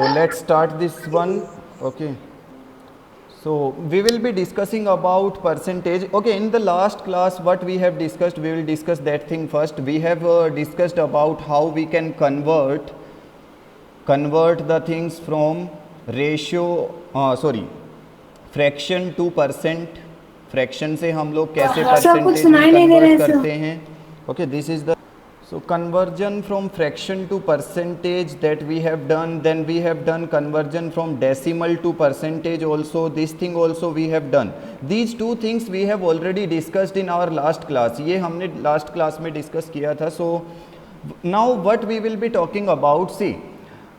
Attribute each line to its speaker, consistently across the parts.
Speaker 1: So let's start this one. Okay. So we will be discussing about percentage. Okay, in the last class what we have discussed, we will discuss that thing first. We have discussed about how we can convert the things from fraction two percent. Fraction से हम लोग कैसे percentage में convert करते हैं. Okay, this is the so conversion from fraction to percentage that we have done. Then we have done conversion from decimal to percentage also. This thing also we have done. These two things we have already discussed in our last class. ये हमने last class में discuss किया था. So now what we will be talking about, see,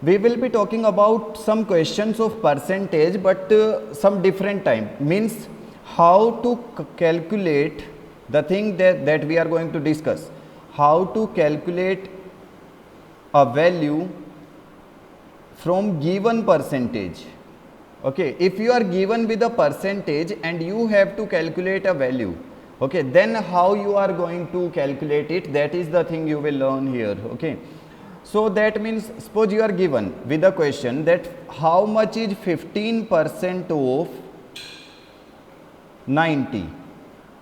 Speaker 1: we will be talking about some questions of percentage, but some different time, means how to calculate the thing that we are going to discuss. How to calculate a value from given percentage. Okay, if you are given with a percentage and you have to calculate a value, okay, then how you are going to calculate it, that is the thing you will learn here. Okay, so that means suppose you are given with a question that how much is 15% of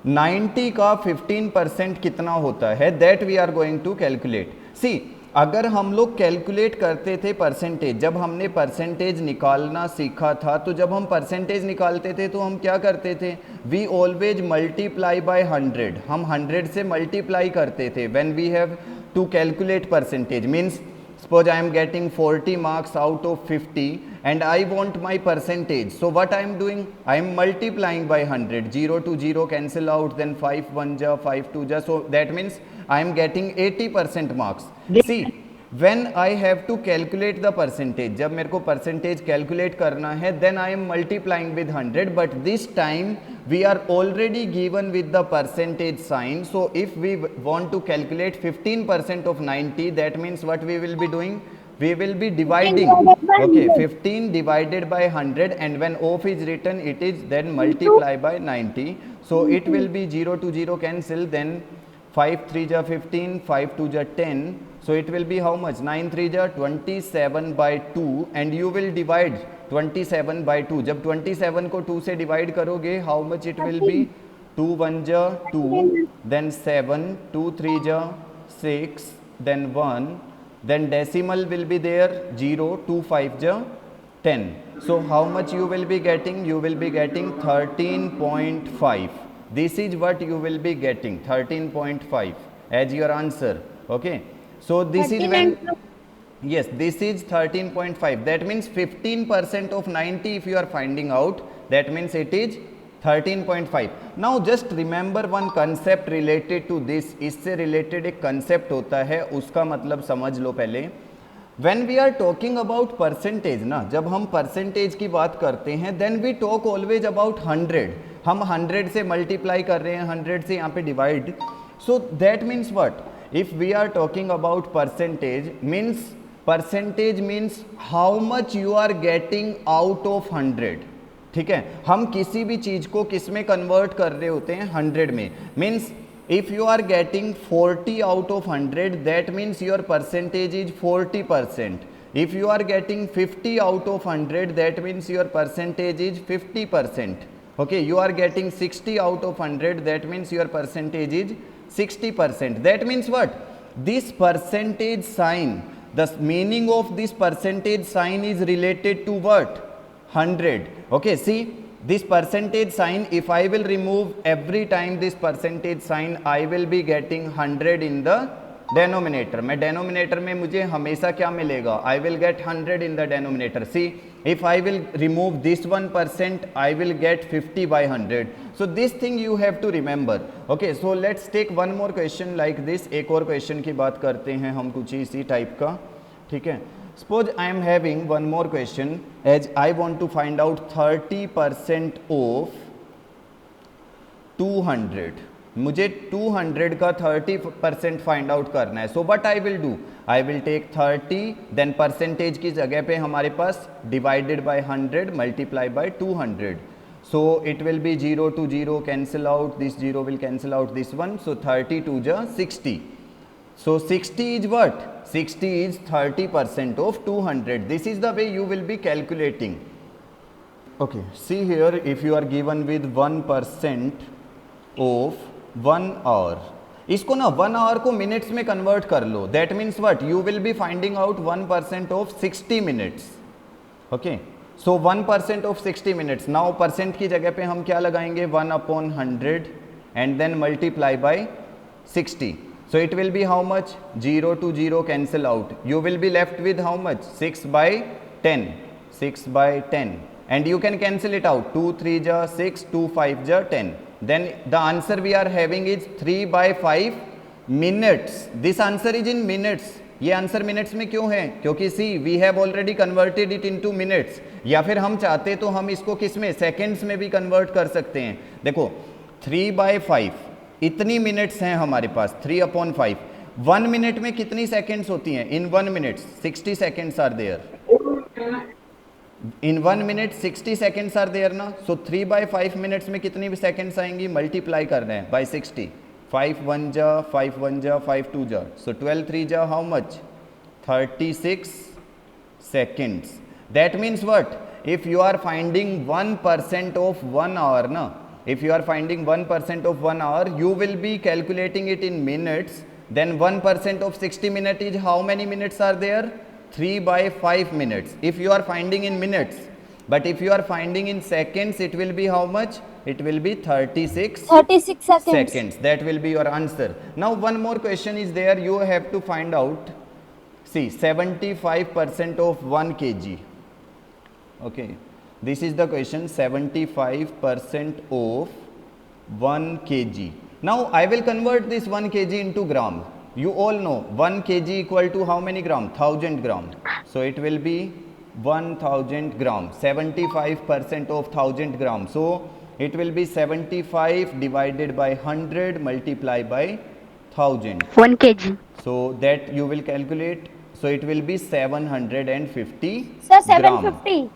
Speaker 1: 90 का 15% कितना होता है, that we are going to calculate. See, अगर हम लोग calculate करते थे percentage, जब हमने परसेंटेज निकालना सीखा था, तो जब हम परसेंटेज निकालते थे तो हम क्या करते थे, वी ऑलवेज मल्टीप्लाई बाय 100. हम 100 से मल्टीप्लाई करते थे when we have to calculate percentage. Means suppose I am getting 40 marks out of 50 and I want my percentage. So what I am doing, I am multiplying by 100. 0 to 0 cancel out, then 5 1 ja, 5 2 ja. So that means I am getting 80% marks. See, when I have to calculate the percentage, जब मेरे को percentage calculate करना है, then I am multiplying with 100, but this time we are already given with the percentage sign. So if we want to calculate 15% of 90, that means what we will be doing, we will be dividing. Okay, 15 divided by 100, and when off is written, it is then multiply by 90. So it will be 0 to 0 cancel, then 5 3 ja 15, 5 2 ja 10. So it will be how much, 9 3 ja 27 by 2, and you will divide 27 by 2. जब 27 को 2 से divide करोगे, how much it will be, 2 1 ja 2, then 7, 2 3 ja 6, then 1, then decimal will be there 0, 2 5 ja 10. So how much you will be getting, you will be getting 13.5. This is what you will be getting, 13.5 as your answer. Okay, so this is when, yes, this is 13.5. that means 15% of 90 if you are finding out, that means it is 13.5. now just remember one concept related to this. इससे related एक concept होता है, उसका मतलब समझ लो पहले. When we are talking about percentage ना, जब हम percentage की बात करते हैं, then we talk always about 100. हम 100 से multiply कर रहे हैं, 100 से यहाँ पे divide. So that means what? If we are talking about percentage means how much you are getting out of 100. ठीक है, हम किसी भी चीज को किस में कन्वर्ट कर रहे होते हैं, 100 में. Means if you are getting 40 out of 100, that means your percentage is 40%. If you are getting 50 out of 100, that means your percentage is 50%. Okay, you are getting 60 out of 100, that means your percentage is 60%. that means what, this percentage sign, the meaning of this percentage sign is related to what, 100. Okay, see, this percentage sign, if I will remove every time this percentage sign, I will be getting 100 in the denominator. मैं denominator में मुझे हमेशा क्या मिलेगा, I will get 100 in the denominator. See, if I will remove this 1%, I will get 50 by 100. So this thing you have to remember. Okay, so let's take one more question like this. एक और question की बात करते हैं हम कुछ इसी type का. ठीक है, suppose I am having one more question, as I want to find out 30% of 200. मुझे 200 का 30% फाइंड आउट करना है. So but I will do, I will take 30, then percentage की जगह पे हमारे पास divided by 100 multiply by 200. So it will be 0 to 0 cancel out, this 0 will cancel out this one. So 30 2 जा 60. So 60 is what? 60 is 30% of 200. This is the way you will be calculating. Okay, see here, if you are given with 1% of 1 hour, इसको ना 1 hour को minutes में convert कर लो. That means what? You will be finding out 1% of 60 minutes. Okay, so 1% of 60 minutes. Now percent की जगह पे हम क्या लगाएंगे? 1/100 and then multiply by 60. So it will be how much? 0 to 0 cancel out. You will be left with how much? 6/10. 6/10. And you can cancel it out. 2 3 ja 6, 2 5 ja 10. Then the answer we are having is 3/5 minutes. This answer is in minutes. ये answer minutes में क्यों है? क्योंकि see we have already converted it into minutes. या फिर हम चाहते तो हम इसको किस में? सेकेंड्स में भी कन्वर्ट कर सकते हैं. देखो 3/5 इतनी मिनट्स हैं हमारे पास. 3/5 1 मिनट में कितनी सेकेंड्स होती हैं? In 1 minute 60 seconds are there. In 1 minute 60 seconds are there ना. सो 3/5 मिनट्स में कितनी सेकेंड्स आएंगी? मल्टीप्लाई कर रहे हैं बाय 60. 5 1 जा 5 1 जा 5 2 जा. सो 12 3 जा how much? 36 seconds. That means what? If you are finding 1% of 1 hour na, if you are finding 1% of 1 hour, you will be calculating it in minutes. Then 1% of 60 minutes is how many minutes are there? 3/5 minutes. If you are finding in minutes, but if you are finding in seconds, it will be how much? It will be 36 seconds. That will be your answer. Now one more question is there. You have to find out. See, 75% of 1 kg. Okay. This is the question. 75% of 1 kg. Now I will convert this 1 kg into gram. You all know 1 kg equal to how many gram? 1000 gram. So it will be 1000 gram. 75% of 1000 gram. So it will be 75 divided by 100 multiplied by 1000.
Speaker 2: 1 kg.
Speaker 1: So that you will calculate. So it will be 750
Speaker 3: Sir,
Speaker 1: gram.
Speaker 3: 750.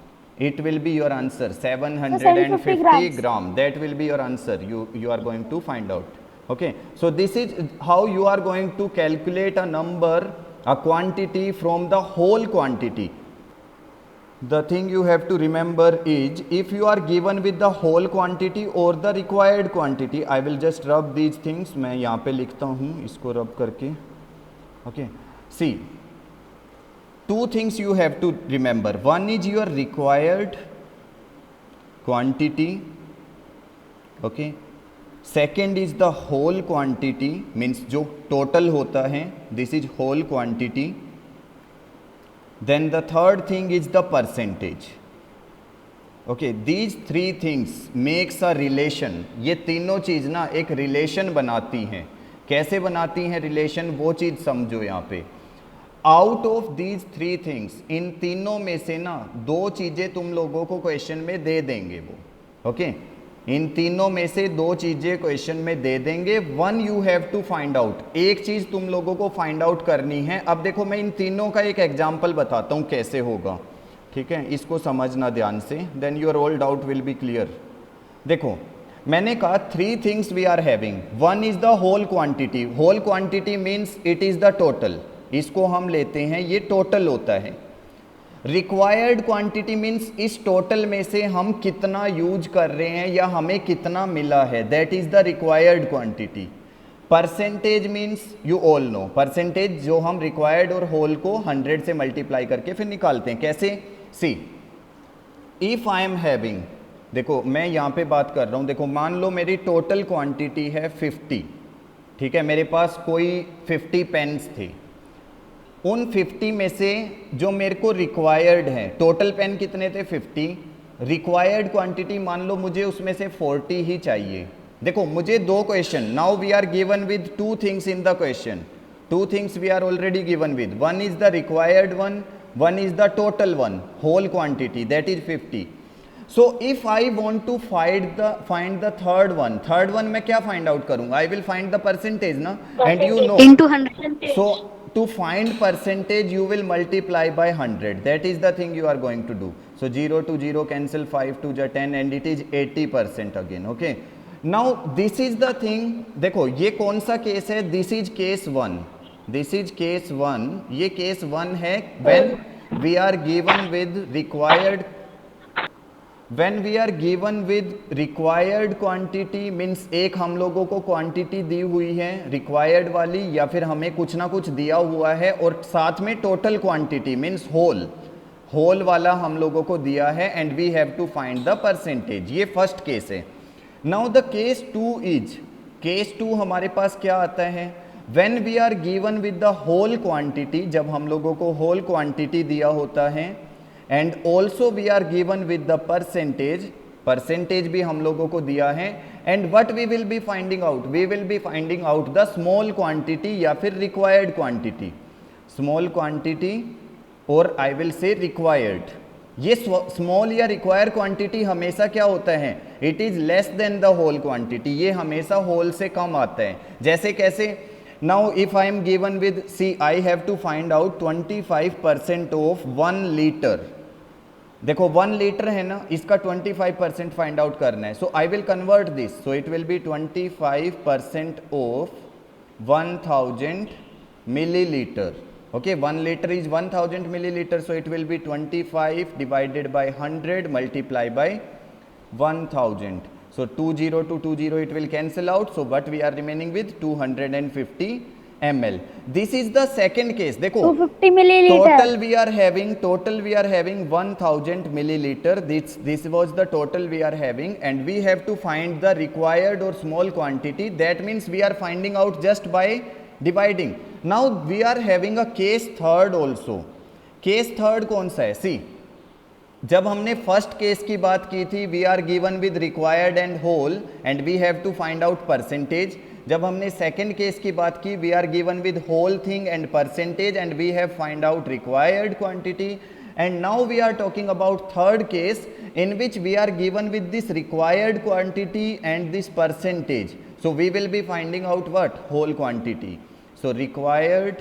Speaker 1: It will be your answer. 750
Speaker 3: grams.
Speaker 1: gram. That will be your answer. You are going to find out. Okay. So this is how you are going to calculate a number, a quantity from the whole quantity. The thing you have to remember is, if you are given with the whole quantity or the required quantity, I will just rub these things. मैं यहाँ पे लिखता हूँ इसको रब करके. Okay. See. Two things you have to remember. One is your required quantity. Okay. Second is the whole quantity, means जो total होता है. This is whole quantity. Then the third thing is the percentage. Okay. These three things makes a relation. ये तीनों चीज़ ना एक relation बनाती हैं. कैसे बनाती हैं relation? वो चीज़ समझो यहाँ पे. आउट ऑफ दीज 3 थिंग्स, इन तीनों में से ना 2 चीज़ें तुम लोगों को क्वेश्चन में दे देंगे वो. ओके. इन तीनों में से 2 चीज़ें क्वेश्चन में दे देंगे. 1 you have to find out. एक चीज़ तुम लोगों को फाइंड आउट करनी है. अब देखो मैं इन तीनों का एक एग्जाम्पल बताता हूँ कैसे होगा. ठीक है, इसको समझना ध्यान से. Then your all doubt will be clear. देखो मैंने कहा 3 things we are having. 1 is the whole quantity. Whole quantity means it is the total. इसको हम लेते हैं, ये टोटल होता है. रिक्वायर्ड क्वांटिटी मीन्स इस टोटल में से हम कितना यूज कर रहे हैं या हमें कितना मिला है. That is the required quantity. Percentage means you all know. Percentage जो हम रिक्वायर्ड और होल को 100 से मल्टीप्लाई करके फिर निकालते हैं. कैसे? सी, इफ आई एम हैविंग, देखो मैं यहाँ पे बात कर रहा हूँ. देखो मान लो मेरी टोटल क्वांटिटी है 50. ठीक है, मेरे पास कोई 50 पेन्स थे. उन 50 में से जो मेरे को रिक्वायर्ड है, टोटल पेन कितने थे? 50. रिक्वायर्ड क्वांटिटी मान लो मुझे उसमें से 40 ही चाहिए. देखो मुझे 2 question. Now we are given with 2 things in the question. 2 things we are already given with. 1 is the required one, 1 is the total one, whole quantity, that is 50. So if I want to find the third one मैं क्या find out करूँगा? I will find the percentage ना. And you know
Speaker 2: into 100.
Speaker 1: So to find percentage you will multiply by 100. That is the thing you are going to do. So 0 to 0 cancel, 5 to 10 and it is 80% again. Okay. Now this is the thing. देखो ये कौन सा case है? This is case 1. This is case 1, ये case 1 है when we are given with required, when we are given with required quantity means एक हम लोगों को क्वांटिटी दी हुई है रिक्वायर्ड वाली, या फिर हमें कुछ ना कुछ दिया हुआ है और साथ में टोटल क्वांटिटी मीन्स होल वाला हम लोगों को दिया है and we have to find the percentage. ये फर्स्ट केस है। Now the case 2 is, case 2 हमारे पास क्या आता है, when we are given with the whole quantity, जब हम लोगों को होल क्वांटिटी दिया होता है and also we are given with the percentage, percentage भी हम लोगों को दिया है एंड what we will be finding out, we will be finding out the small quantity या फिर रिक्वायर्ड क्वांटिटी, स्मॉल क्वांटिटी और आई विल से रिक्वायर्ड। ये स्मॉल या रिक्वायर्ड क्वांटिटी हमेशा क्या होता है, it is less than the whole quantity, ये हमेशा होल से कम आता है। जैसे कैसे, now if I am given with, see I have to find out 25% of 1 litre, देखो 1 लीटर है ना, इसका 25% फाइंड आउट करना है। So I will convert this, so it will be 25% of 1000 millilitre. Okay, 1 litre is 1000 millilitre, so it will be 25 divided by 100 multiply by 1000. So 20 to 20 it will cancel out. So what we are remaining with 250 ml. This is the second case. देखो
Speaker 2: 250 milliliter.
Speaker 1: Total we are having 1000 milliliter. This was the total we are having, and we have to find the required or small quantity. That means we are finding out just by dividing. Now we are having a case third also. Case third कौन सा है? See, जब हमने first case की बात की थी, we are given with required and whole and we have to find out percentage. जब हमने सेकंड केस की बात की, we are given with whole thing and percentage and we have find out required quantity. And now we are talking about third case in which we are given with this required quantity and this percentage. So we will be finding out what? Whole quantity. So required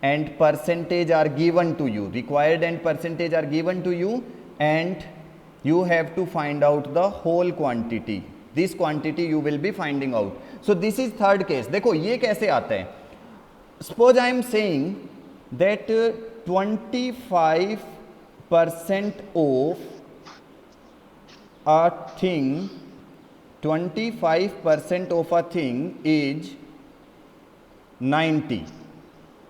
Speaker 1: and percentage are given to you, required and percentage are given to you, and you have to find out the whole quantity. This quantity you will be finding out. So this is third case. देखो ये कैसे आता है? Suppose I am saying that 25% of a thing, 25% of a thing is 90.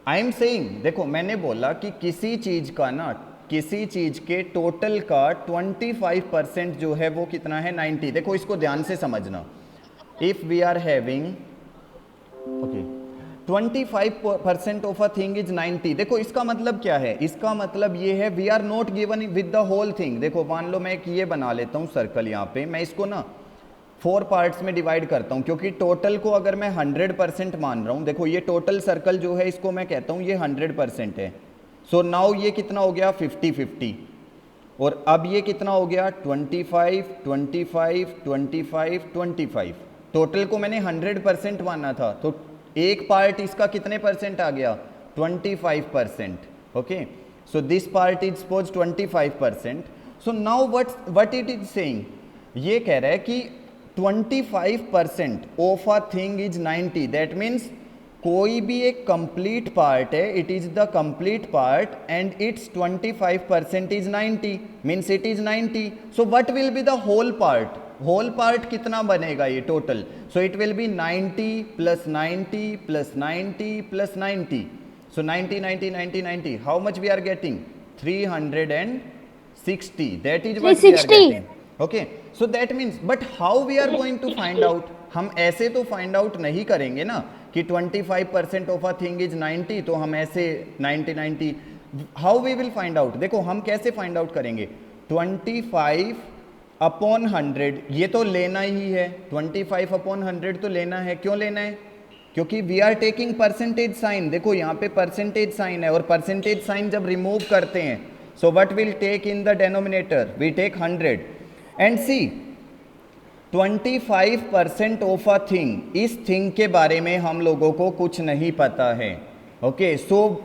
Speaker 1: I am saying, देखो मैंने बोला कि किसी चीज का ना, किसी चीज के टोटल का 25% जो है वो कितना है? 90। देखो इसको ध्यान से समझना। If we are having, okay, 25% of a thing is 90। देखो इसका मतलब क्या है? इसका मतलब ये है we are not given with the whole thing. देखो मान लो मैं एक ये बना लेता हूँ सर्कल, यहाँ पे मैं इसको ना 4 पार्ट्स में डिवाइड करता हूँ, क्योंकि टोटल को अगर मैं 100% मान रहा हूँ, देखो ये टोटल सर्कल जो है इसको मैं कहता हूँ ये 100% है। सो नाउ ये कितना हो गया? 50-50। और अब ये कितना हो गया? 25, 25, 25, 25। टोटल को मैंने 100% माना था, तो एक पार्ट इसका कितने परसेंट आ गया? 25%। Okay, so this part is suppose 25%। So now what it is saying, ये कह रहा है कि 25% of a thing is 90। That means कोई भी एक कंप्लीट पार्ट है, it is the complete part and it's 25% is 90, means it is 90। So what will be the whole part? Whole part कितना बनेगा ये total? So it will be 90 + 90 + 90 + 90। So 90, 90, 90, 90, how much we are getting? 360। That is what we are getting. Okay, so that means, but how we are going to find out? हम ऐसे तो find out नहीं करेंगे ना कि 25% of a thing is 90, तो हम ऐसे 90, 90, how we will find out? देखो हम कैसे फाइंड आउट करेंगे? 25/100, ये तो लेना ही है, 25/100 तो लेना है। क्यों लेना है? क्योंकि we are taking percentage sign. देखो यहाँ पे परसेंटेज साइन है, और परसेंटेज साइन जब रिमूव करते हैं, so what will take in the denominator? We take 100। And see, 25% of a thing, इस थिंग के बारे में हम लोगों को कुछ नहीं पता है। Okay, so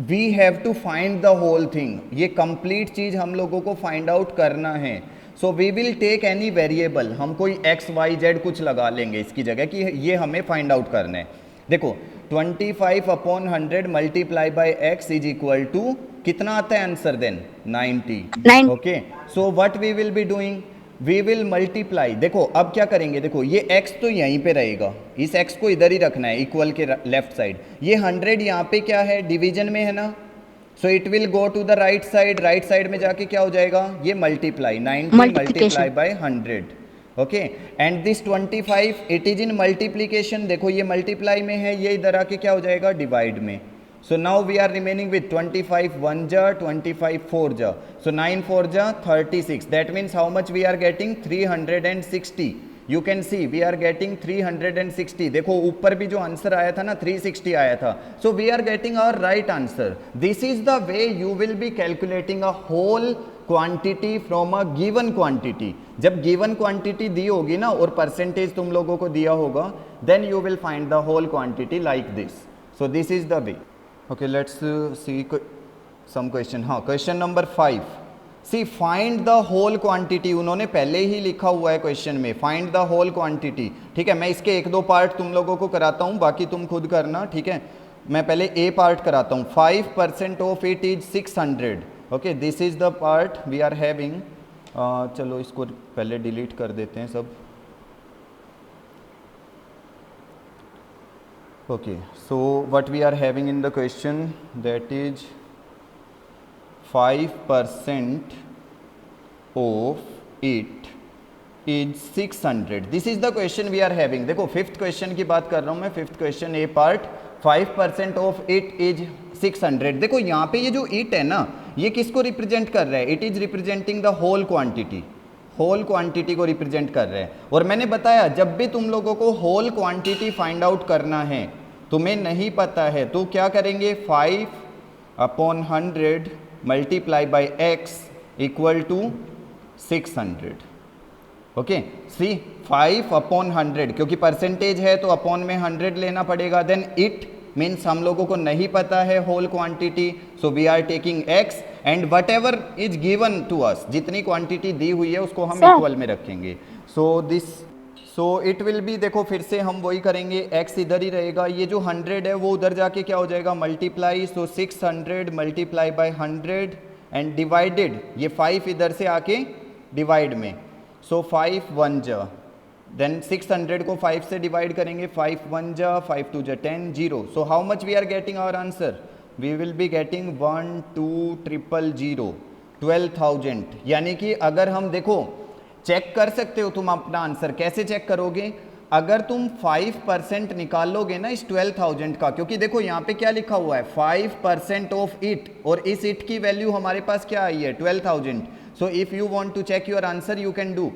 Speaker 1: we have to find the whole thing. ये कंप्लीट चीज हम लोगों को फाइंड आउट करना है। So we will take any variable, हम कोई x, y, z कुछ लगा लेंगे इसकी जगह कि ये हमें फाइंड आउट करना है। देखो 25 upon 100 multiply by x is equal to कितना आता है answer then 90। Okay, so what we will be doing, we will multiply. देखो अब क्या करेंगे, देखो ये x तो यहीं पे रहेगा, इस x को इधर ही रखना है इक्वल के लेफ्ट साइड। ये 100 यहाँ पे क्या है, डिवीजन में है ना, so it will go to the right side, right side में जाके क्या हो जाएगा, ये multiply 90 multiply by 100। Okay, and this 25 it is in multiplication, देखो ये मल्टीप्लाई में है, ये इधर आके क्या हो जाएगा डिवाइड में। So now we are remaining with 25 1 जा 25 4 जा, सो 9 4 जा 36, that means how much we are getting 360। You can see we are getting 360। देखो ऊपर भी जो आंसर आया था ना 360 आया था, so we are getting our right answer. This is the way you will be calculating a whole quantity from a given quantity. जब गिवन क्वांटिटी दी होगी ना और परसेंटेज तुम लोगों को दिया होगा, then you will find the whole quantity like this. So this is the way. Okay, let's see some question. हाँ, question number 5, see find the whole quantity, उन्होंने पहले ही लिखा हुआ है क्वेश्चन में, फाइंड द होल क्वांटिटी। ठीक है, मैं इसके एक दो पार्ट तुम लोगों को कराता हूँ, बाकी तुम खुद करना। ठीक है, मैं पहले ए पार्ट कराता हूँ। 5% of it is 600। Okay, this is the part we are having. चलो इसको पहले डिलीट कर देते हैं सब। Okay, so what we are having in the question, that is 5% of it is 600। This is the question we are having. देखो fifth question की बात कर रहा हूं मैं, fifth question A part. 5% of it is 600। देखो यहाँ पे ये जो इट है ना, ये किसको रिप्रेजेंट कर रहा है, it is representing the whole quantity, whole quantity को रिप्रेजेंट कर रहे हैं। और मैंने बताया जब भी तुम लोगों को होल क्वांटिटी फाइंड आउट करना है, तुम्हें नहीं पता है तो क्या करेंगे, 5 upon 100 multiply by x equal to 600। Okay, see 5 upon 100, क्योंकि परसेंटेज है तो अपॉन में 100 लेना पड़ेगा। देन इट मीन्स हम लोगों को नहीं पता है whole quantity, so we are taking x and whatever is given to us, जितनी क्वांटिटी दी हुई है उसको हम इक्वल में रखेंगे। सो इट विल बी, देखो फिर से हम वही करेंगे, x इधर ही रहेगा, ये जो 100 है वो उधर जाके क्या हो जाएगा multiply, so 600 multiply by 100 and divided, ये 5 इधर से आके डिवाइड में, सो 5 1 जा, देन 600 को 5 से डिवाइड करेंगे, 5 1 जा 5 2 जा 10 0। So how much we are getting our answer, we will be getting 1 2 000 12,000। यानी कि अगर हम देखो चेक कर सकते हो तुम अपना आंसर, कैसे चेक करोगे, अगर तुम 5% निकालोगे ना इस 12,000 का, क्योंकि देखो यहाँ पे क्या लिखा हुआ है 5% ऑफ इट, और इस इट की वैल्यू हमारे पास क्या आई है 12,000। So if you want to check your answer you can do,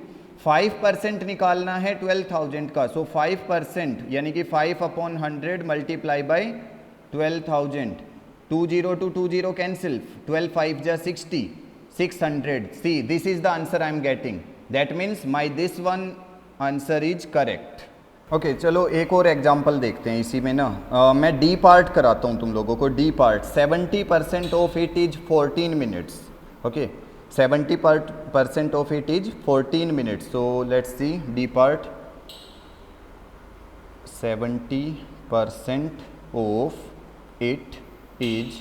Speaker 1: 5% निकालना है 12,000 का, सो 5% यानी कि 5 upon 100 multiply by 12,000, 20 to 20 cancel, 12 5 जा 60, 600। See this is the answer I am getting, that means my this one answer is correct. Okay, चलो एक और example देखते हैं इसी में ना। मैं डी पार्ट कराता हूँ तुम लोगों को, D part. 70% of it is 14 minutes. Okay, 70% of it is 14 minutes. So let's see D part, 70% of it is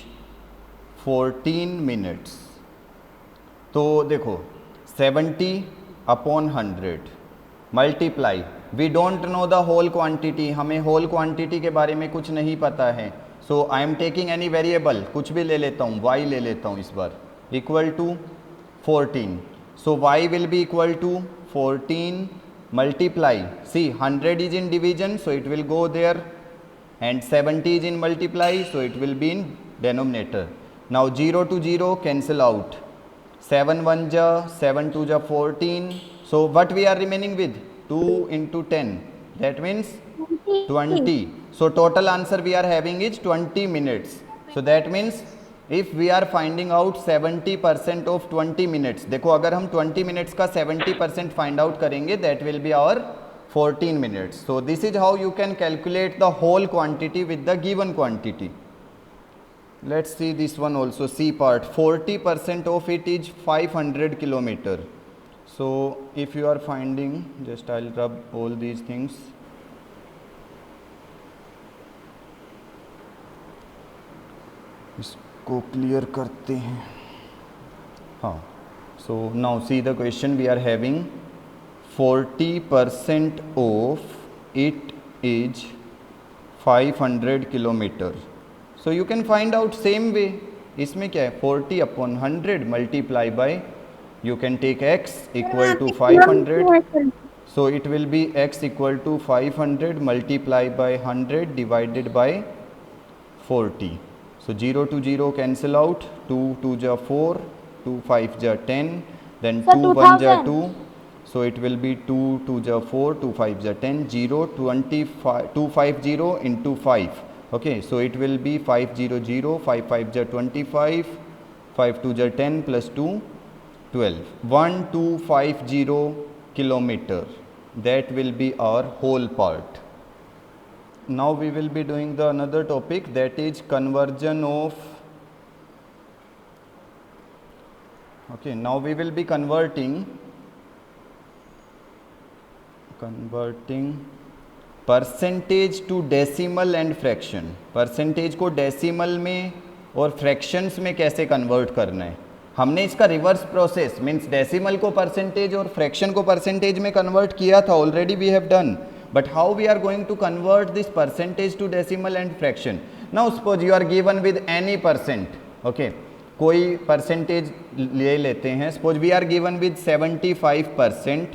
Speaker 1: 14 minutes. तो देखो 70 upon 100 multiply, we don't know the whole quantity, हमें होल क्वांटिटी के बारे में कुछ नहीं पता है, so I am taking any variable, कुछ भी ले लेता हूँ, y ले लेता हूँ इस बार, equal to 14। So y will be equal to 14 multiply, see 100 is in division so it will go there, and 70 is in multiply so it will be in denominator. Now 0 to 0 cancel out, 7 1 ja 7 2 ja 14, so what we are remaining with 2 into 10, that means 20. So total answer we are having is 20 minutes. So that means if we are finding out 70% of 20 minutes, देखो अगर हम 20 minutes का 70% find out करेंगे, that will be our 14 minutes. So this is how you can calculate the whole quantity with the given quantity. Let's see this one also, C part. 40% of it is 500 kilometer. So if you are finding, just I'll rub all these things. इसको clear करते हैं। हाँ, so now see the question we are having 40% of it is 500 kilometre. So you can find out same way. इसमें क्या है, 40 upon 100 multiply by, you can take x equal to 500, so it will be x equal to 500 multiplied by 100 divided by 40. So 0 to 0 cancel out, 2 2 ja 4, 2 5 ja 10, then 2 1 ja 2, so it will be 2 2 ja 4, 2 5 ja 10, 0 25 250 into 5. Okay, so it will be 500, 5 5 ja 25, 5 2 ja 10 plus 2 12, 1250 kilometer. That will be our whole part. Now we will be doing the another topic, that is conversion of, okay, now we will be converting percentage to decimal and fraction. Percentage को decimal में और fractions में कैसे convert करना है, हमने इसका reverse process means decimal को परसेंटेज और फ्रैक्शन को परसेंटेज में कन्वर्ट किया था, already we have done, but how we are going to convert this percentage to decimal and fraction. Now suppose you are given with any percent, okay, कोई percentage ले लेते हैं, suppose we are given with 75%,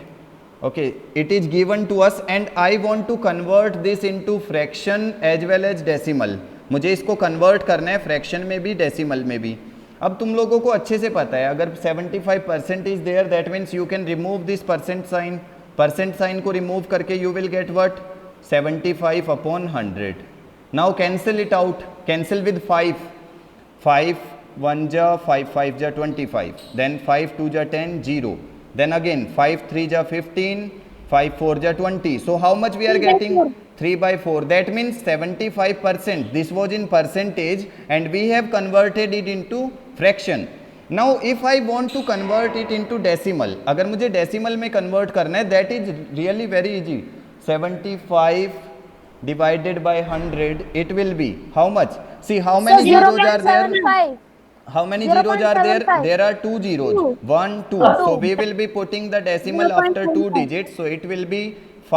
Speaker 1: okay, it is given to us and I want to convert this into fraction as well as decimal। मुझे इसको convert करना है fraction में भी डेसिमल में भी। अब तुम लोगों को अच्छे से पता है, अगर 75% is there that means you can remove this percent sign को रिमूव करके you will get what, 75 upon 100। Now cancel it out, cancel with 5, 5 1 जा 5 5 जा 25, देन 5 2 जा 10 0, then again 5 3 ja 15, 5 4 ja 20, so how much we are getting, 3/4, that means 75%, this was in percentage and we have converted it into fraction। now if I want to convert it into decimal, अगर मुझे decimal में convert करना है, that is really very easy, 75 divided by 100, it will be how much, see how many zeros are there, how many zeros are there, there are 2 zeros, 1 2, so we will be putting the decimal after 2 digits, so it will be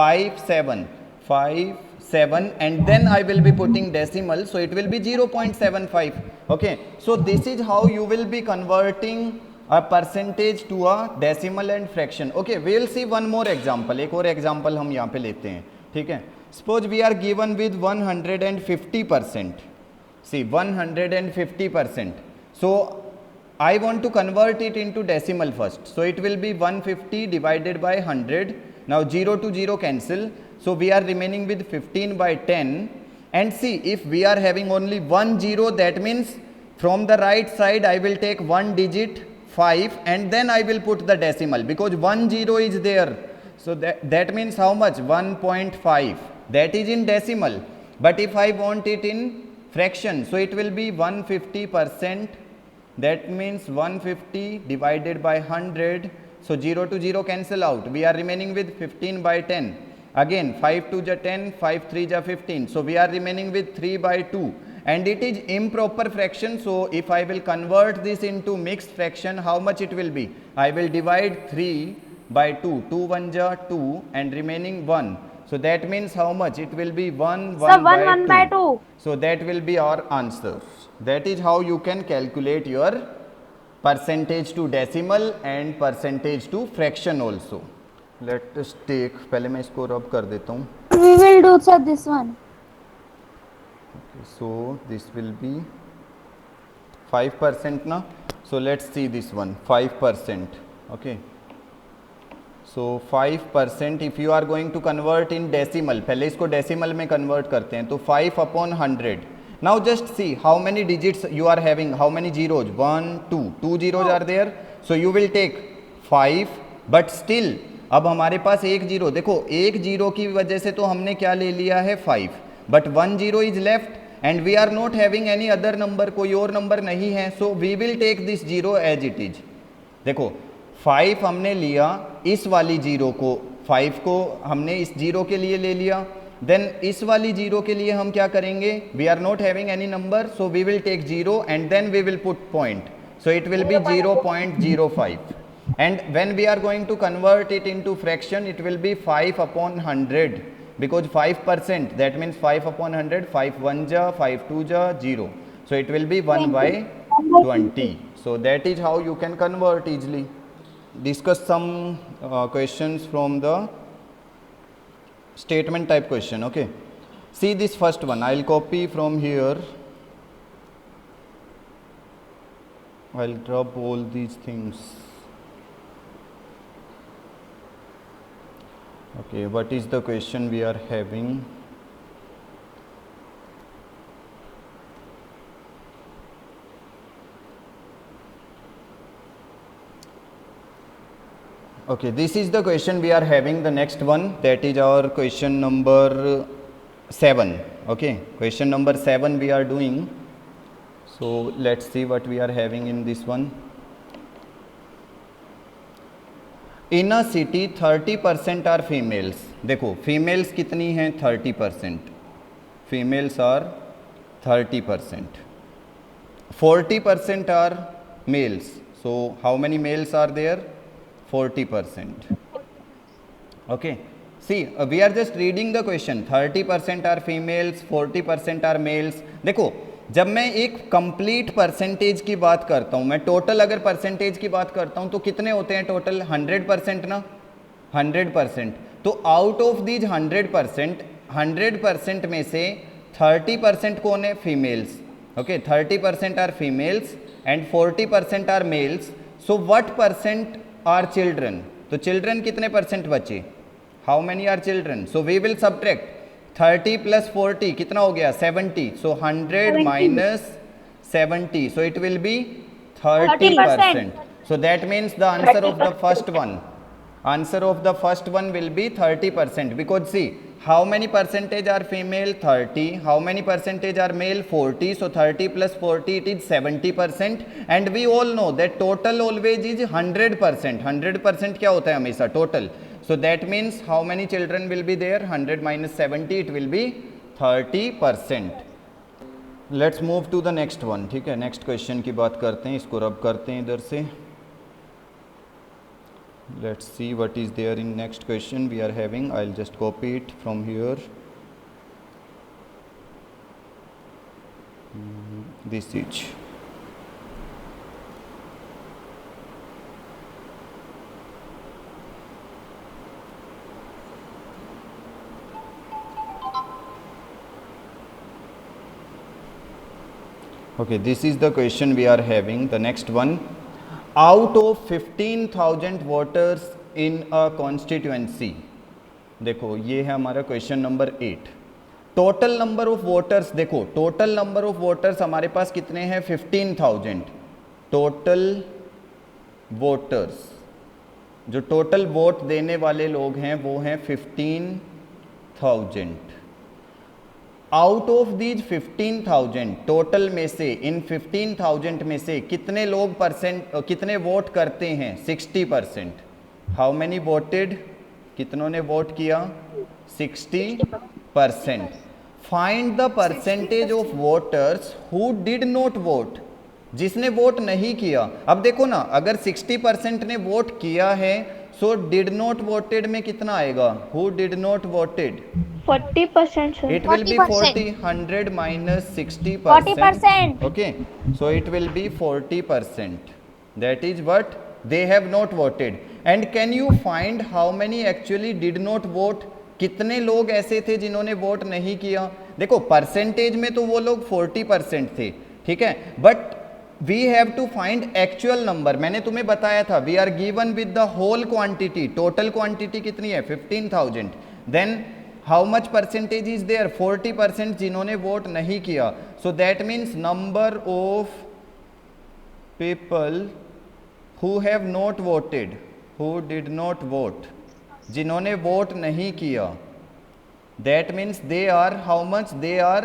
Speaker 1: 5 7 5 7 and then I will be putting decimal, so it will be 0.75, okay, so this is how you will be converting a percentage to a decimal and fraction। okay, we will see one more example, एक और example हम यहाँ पे लेते हैं, ठीक है। suppose we are given with 150%, see 150%, so I want to convert it into decimal first, so it will be 150 divided by 100, now 0 to 0 cancel, so we are remaining with 15/10, and see if we are having only one 0, that means from the right side I will take one digit 5 and then I will put the decimal, because 1 0 is there, so that means how much, 1.5, that is in decimal, but if I want it in fraction, so it will be 150%, that means 150 divided by 100, so 0 to 0 cancel out, we are remaining with 15/10, again 5 2 ja 10, 5 3 ja 15, so we are remaining with 3/2, and it is improper fraction, so if I will convert this into mixed fraction, how much it will be, I will divide 3/2, 2 1 ja 2 and remaining 1, so that means how much, it will be 1 1/2, so that will be our answer। that is how you can calculate your percentage to decimal and percentage to fraction also। let us take, पहले मैं इसको रब कर देता हूँ,
Speaker 2: we will do sir this one,
Speaker 1: okay, so this will be 5% ना, so let's see this one 5%, okay, so 5% if you are going to convert in decimal, पहले इसको decimal में convert करते हैं, तो 5 upon 100, now just see how many digits you are having, how many zeros, 1 2, 2 zeros are there, so you will take 5, but still अब हमारे पास एक zero, देखो एक जीरो की वजह से तो हमने क्या ले लिया है 5, but 1 0 is left and we are not having any other number, कोई और नंबर नहीं है, so we will take this zero as it is. देखो 5 हमने लिया, इस वाली जीरो को 5 को हमने इस जीरो के लिए ले लिया, देन इस वाली जीरो के लिए हम क्या करेंगे, we are not having any number, so we will take zero and then we will put point, so it will be 0.05, and when we are going to convert it into fraction, it will be 5 upon 100, because 5%, that means 5 upon 100, 5 1 ja, 5 2 ja, 0, so it will be 1 by 20. So that is how you can convert easily. Discuss some questions from the statement type question. Okay, see this first one, I'll copy from here, I'll drop all these things. Okay, what is the question we are having? Okay, this is the question we are having, the next one, that is our question number 7. Okay, question number 7 we are doing. So let's see what we are having in this one. In a city 30% are females. देखो females कितनी हैं, 30%. Females are 30%. 40% are males. So how many males are there? 40%. Okay. See, we are just reading the question. 30% are females, 40% are males. देखो जब मैं एक complete percentage की बात करता हूं, मैं टोटल अगर परसेंटेज की बात करता हूं तो कितने होते हैं टोटल, 100% ना, 100%. तो आउट ऑफ दीज 100% में से 30% कौन है, females. Okay, 30% are females and 40% are males. So what percent are children, तो चिल्ड्रन कितने परसेंट बचे, how many are children. So we will subtract 30 plus 40 कितना हो गया, 70. So 100 minus 70, so it will be 30%. So that means the answer of the first one, answer of the first one will be 30%, because see how many percentage are female, 30, how many percentage are male, 40, so 30 plus 40 it is 70%, and we all know that total always is 100%. 100% क्या होता है हमेशा total, so that means how many children will be there, 100 minus 70, it will be 30%. Let's move to the next one. ठीक है, next question की बात करते हैं, इसको रब करते हैं इधर से. Let's see what is there in next question we are having. I'll just copy it from here. This is okay, this is the question we are having, the next one. Out of 15,000 voters in a constituency, देखो ये है हमारा question number 8. Total number of voters, देखो total number of voters हमारे पास कितने हैं, 15,000. Total voters, जो total vote देने वाले लोग हैं वो हैं 15,000. आउट ऑफ दीज 15,000 टोटल में से, इन 15,000 में से कितने लोग कितने वोट करते हैं, 60%. हाउ मैनी वोटेड, कितनों ने वोट किया, 60%. Find the percentage of voters who did not vote, जिसने वोट नहीं किया. अब देखो ना, अगर 60% ने वोट किया है, सो डिड नॉट वोटेड में कितना आएगा, who did not voted,
Speaker 2: 40%.
Speaker 1: It will be 40. 100 minus 60%. Okay, so it will be 40%. That is what they have not voted. And can you find how many actually did not vote? कितने लोग ऐसे थे जिन्होंने vote नहीं किया. देखो percentage में तो वो लोग 40% थे, ठीक है, but we have to find actual number. मैंने तुम्हें बताया था, we are given with the whole quantity. Total quantity कितनी है, 15,000. Then how much percentage is there, 40% जिन्होंने वोट नहीं किया. So that means number of people who have not voted, who did not vote, जिन्होंने वोट नहीं किया, that means they are how much, they are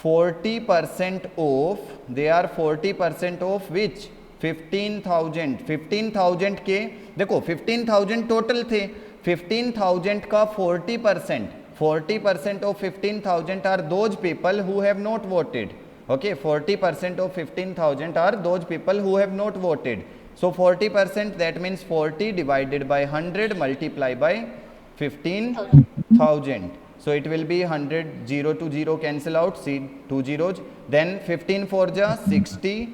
Speaker 1: 40% of, they are 40% of which, 15,000. 15,000 के देखो 15,000 total थे, 15,000 का 40%, 40% of 15,000 are those people who have not voted. Okay, 40% of 15,000 are those people who have not voted. So 40%, that means 40 divided by 100 multiply by 15,000. So it will be 100, 0 to 0 cancel out, see 2 zeros. Then 15 4 ja 60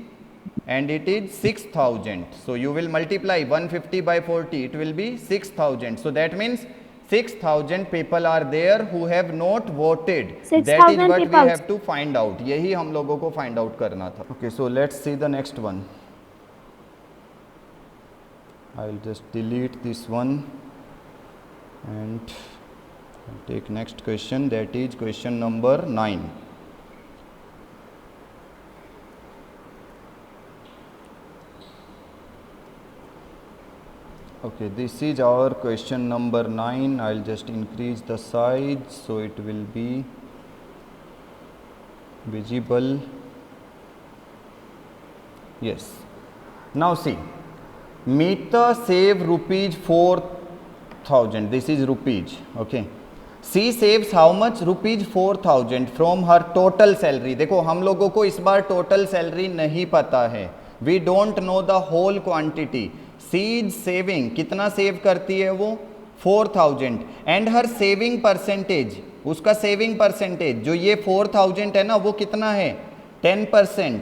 Speaker 1: and it is 6,000. So you will multiply 150 by 40, it will be 6,000. So that means 6,000 people are there who have not voted. That is
Speaker 2: 6,000
Speaker 1: what we
Speaker 2: people.
Speaker 1: have to find out. यही हम लोगों को find out करना था. Okay, so let's see the next one. I'll just delete this one and I'll take next question, that is question number 9. Okay, this is our question number 9. I'll just increase the size so it will be visible. Yes. Now see, Meeta save rupees 4,000. This is rupees. Okay. She saves how much? Rupees 4,000 from her total salary. देखो हम लोगों को इस बार total salary नहीं पता है. We don't know the whole quantity. She is saving. कितना save करती है वो? 4,000. And her saving percentage, उसका saving percentage जो ये 4,000 है ना वो कितना है? 10%.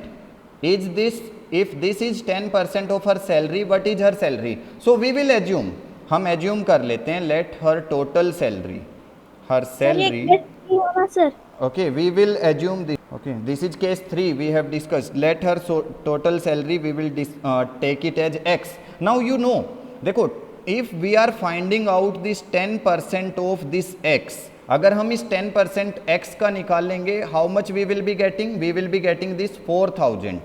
Speaker 1: Is this, if this is 10% of her salary, what is her salary? So we will assume, हम assume कर लेते हैं, let her total salary, her salary.
Speaker 2: Sir
Speaker 1: Okay, we will assume this. Okay, this is case 3 we have discussed. Let her total salary, we will take it as X. Now you know, देखो, if we are finding out this 10% of this X, अगर हम इस 10% X का निकालेंगे, how much we will be getting? We will be getting this 4,000.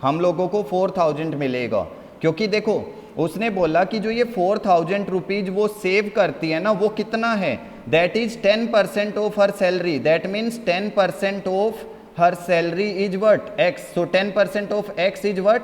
Speaker 1: हम लोगों को 4,000 मिलेगा, क्योंकि देखो उसने बोला कि जो ये 4,000 रुपीज वो सेव करती है ना वो कितना है? That is 10% of her salary. That means 10% of her salary is what? X. So 10% of X is what?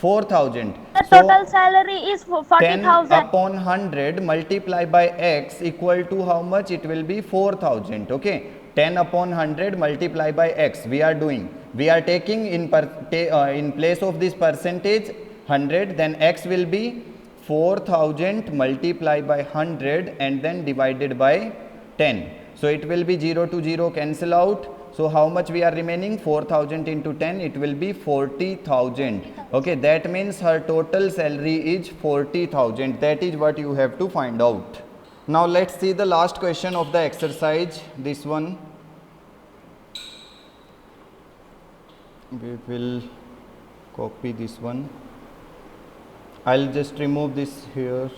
Speaker 1: 4,000.
Speaker 3: The total salary is
Speaker 1: 10
Speaker 3: 40,000.
Speaker 1: upon 100 multiply by X equal to how much? It will be 4,000. Okay, 10 upon 100 multiply by X. We are doing, we are taking in place of this percentage 100, then X will be 4,000 multiply by 100 and then divided by 10. So it will be 0 to 0 cancel out. So how much we are remaining? 4,000 into 10, it will be 40,000. Okay, that means her total salary is 40,000. That is what you have to find out. Now let's see the last question of the exercise, this one. We will copy this one. I'll just remove this here.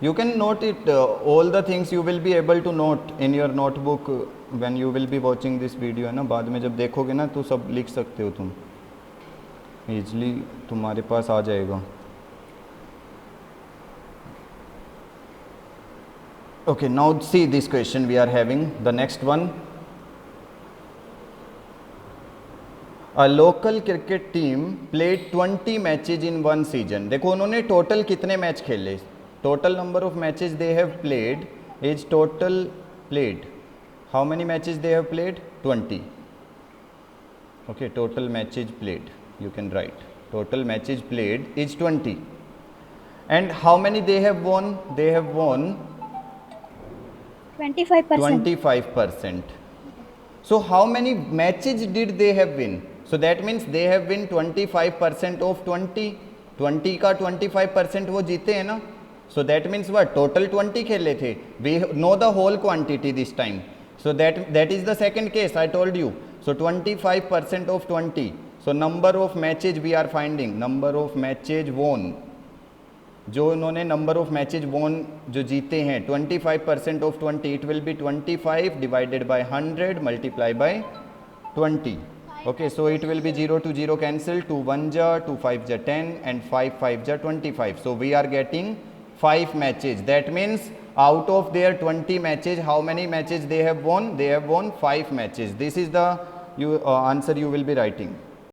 Speaker 1: You can note it, all the things you will be able to note in your notebook when you will be watching this video, है ना. बाद में जब देखोगे ना तो सब लिख सकते हो तुम, easily तुम्हारे पास आ जाएगा. Okay, now see this question we are having, the next one. A local cricket team played 20 matches in one season. देखो उन्होंने total कितने मैच खेले? Total number of matches they have played is total played. How many matches they have played? 20. Okay, total matches played. You can write. Total matches played is 20. And how many they have won? They have won
Speaker 2: 25%.
Speaker 1: 25%. So how many matches did they have win? So that means they have win 25% of 20. 20 का 25% वो जीते हैं ना. So that means what? Total 20 खेले थे. We know the whole quantity this time. So that is the second case I told you. So 25% of 20. So number of matches we are finding. Number of matches won. जो उन्होंने number of matches won जो जीते हैं 25% of 20, it will be 25 divided by 100 multiply by 20. Okay, so it will be 0 to 0 cancel, 2 1 ja, 2 5 ja 10 and 5 5 ja 25. So we are getting 5 matches. That means out of their 20 matches, how many matches they have won? They have won 5 matches. This is the answer you will be writing.